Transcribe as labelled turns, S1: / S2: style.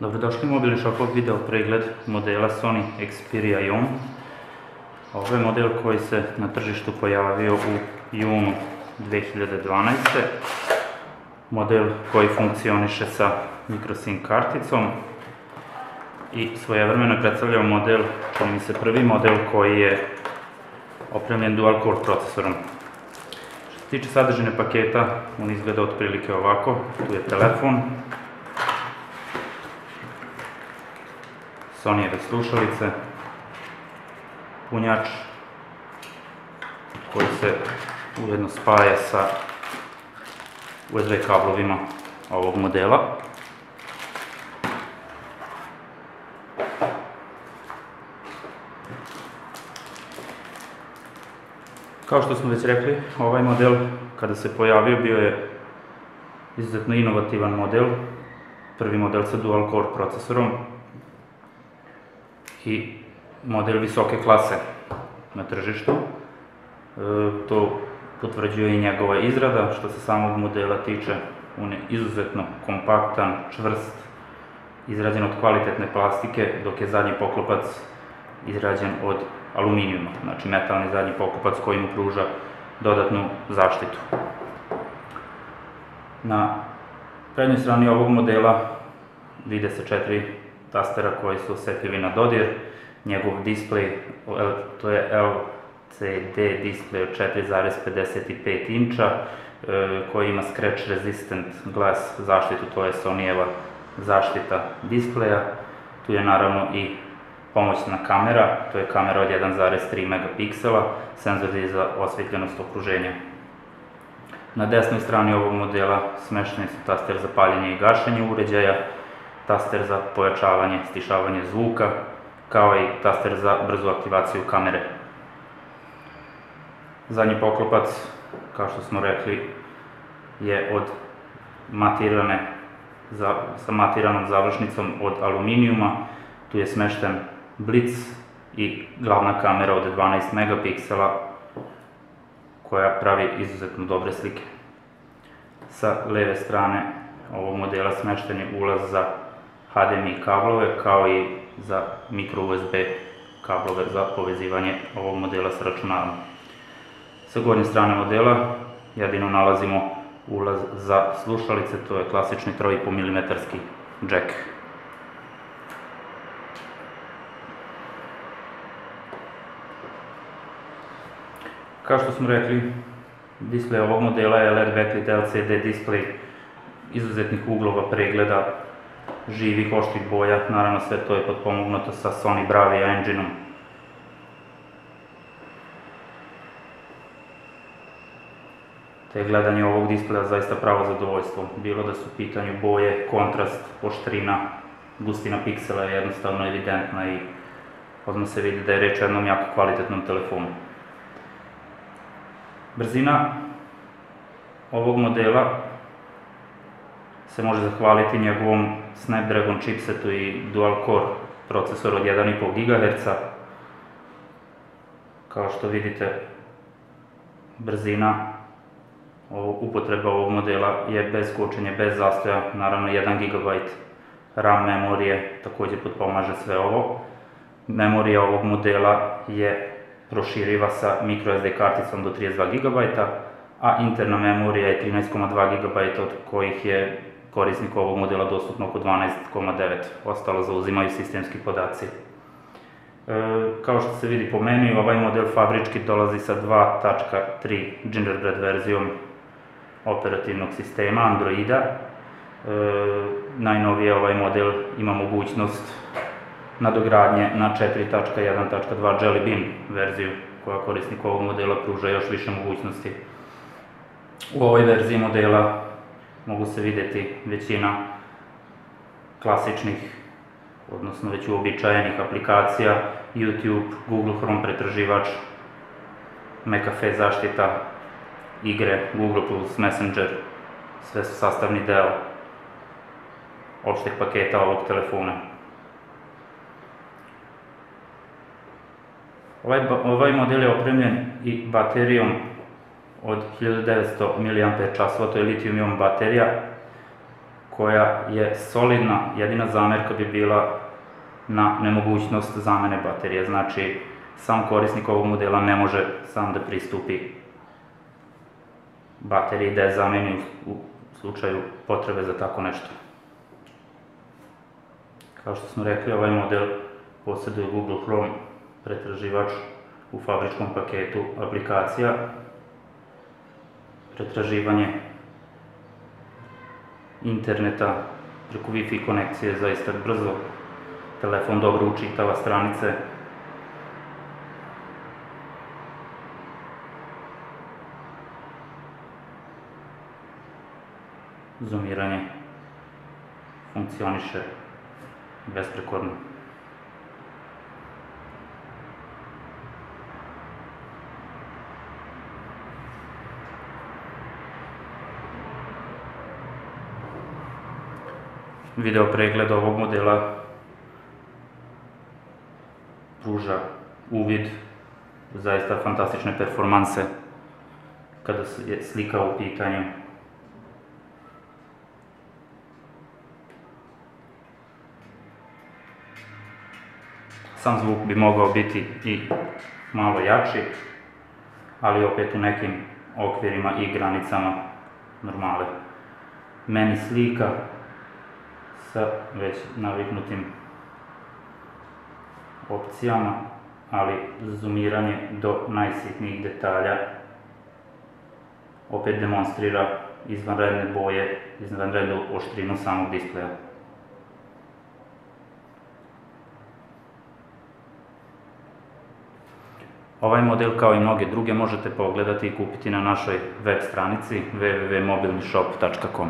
S1: Dobrodošli u Mobilni Shopov video pregled modela Sony Xperia Ion. Ovo je model koji se na tržištu pojavio u junu 2012. Model koji funkcioniše sa microSIM karticom i svojevremeno predstavljao model, čini mi se prvi model koji je opremljen dual core procesorom. Što se tiče sadržine paketa, on izgleda otprilike ovako. Tu je telefon, Sonyjeve slušalice, punjač koji se ujedno spaja sa USB kablovima ovog modela. Kao što smo već rekli, ovaj model kada se pojavio bio je izuzetno inovativan model, prvi model sa dual core procesorom i model visoke klase na tržištu. To potvrđuje i njegova izrada. Što se samog modela tiče, on je izuzetno kompaktan, čvrst, izrađen od kvalitetne plastike, dok je zadnji poklopac izrađen od aluminijuma, znači metalni zadnji poklopac koji mu pruža dodatnu zaštitu. Na prednjoj strani ovog modela vide se 4 tastera koji su osetljivi na dodir. Njegov displej, to je LCD displej od 4,55 inča koji ima scratch resistant glass zaštitu, to je Sonyjeva zaštita displeja. Tu je naravno i pomoćna kamera, to je kamera od 1,3 megapiksela, senzori za osvetljenost okruženja. Na desnoj strani ovog modela smešteni su taster za paljenje i gašenje uređaja, taster za pojačavanje, stišavanje zvuka, kao i taster za brzu aktivaciju kamere. Zadnji poklopac, kao što smo rekli, je od sa matiranom završnicom od aluminijuma. Tu je smešten blic i glavna kamera od 12 megapiksela koja pravi izuzetno dobre slike. Sa leve strane ovog modela smešten je ulaz za HDMI kablove, kao i za micro USB kablove za povezivanje ovog modela sa računalom. Sa gornje strane modela jedino nalazimo ulaz za slušalice, to je klasični 3,5 mm džek. Kao što smo rekli, displej ovog modela je LED backlit LCD displej izuzetnih uglova pregleda, živih, oštrih boja, naravno sve to je potpomognuto sa Sony Bravia engine-om. Te gledanje ovog displeja zaista pravo zadovoljstvo, bilo da su u pitanju boje, kontrast, oštrina, gustina piksela je jednostavno evidentna i odmah se vidi da je reč o jednom jako kvalitetnom telefonu. Brzina ovog modela se može zahvaliti njegovom Snapdragon chipsetu i dual core procesoru od 1,5 GHz. Kao što vidite, brzina upotreba ovog modela je bez kočenja, bez zastoja, naravno 1 GB RAM memorije također potpomaže sve ovo. Memorija ovog modela je proširiva sa microSD karticom do 32 GB, a interna memorija je 13,2 GB, od kojih je korisniku ovog modela dostupno oko 12,9. Ostalo zauzimaju sistemski podaci. Kao što se vidi po meniju, ovaj model fabrički dolazi sa 2.3 Gingerbread verzijom operativnog sistema Androida. Najnovije ovaj model ima mogućnost nadogradnje na 4.1.2 Jelly Bean verziju, koja korisniku ovog modela pruža još više mogućnosti. U ovoj verziji modela mogu se vidjeti većina klasičnih, odnosno već uobičajenih aplikacija, YouTube, Google Chrome pretraživač, McAfee zaštita, igre, Google+, Messenger, sve su sastavni deo opšteg paketa ovog telefona. Ovaj model je opremljen i baterijom od 1900 mAh, to je litijum-ion baterija, koja je solidna. Jedina zamjerka bi bila na nemogućnost zamene baterije. Znači, sam korisnik ovog modela ne može sam da pristupi bateriji da je zameni u slučaju potrebe za tako nešto. Kao što smo rekli, ovaj model posjeduje Google Chrome pretraživač u fabričkom paketu aplikacija. Pretraživanje interneta preko Wi-Fi konekcije je zaista brzo. Telefon dobro učitava stranice. Zoomiranje funkcioniše besprekorno. Video pregled ovog modela pruža uvid u zaista fantastične performanse kada je slika u pitanju. Sam zvuk bi mogao biti i malo jači, ali opet u nekim okvirima i granicama normale. Meni slika sa već naviknutim opcijama, ali zoomiranje do najsitnijih detalja opet demonstrira izvanredne boje, izvanrednu oštrinu samog displeja. Ovaj model kao i mnoge druge možete pogledati i kupiti na našoj web stranici www.mobilnishop.com.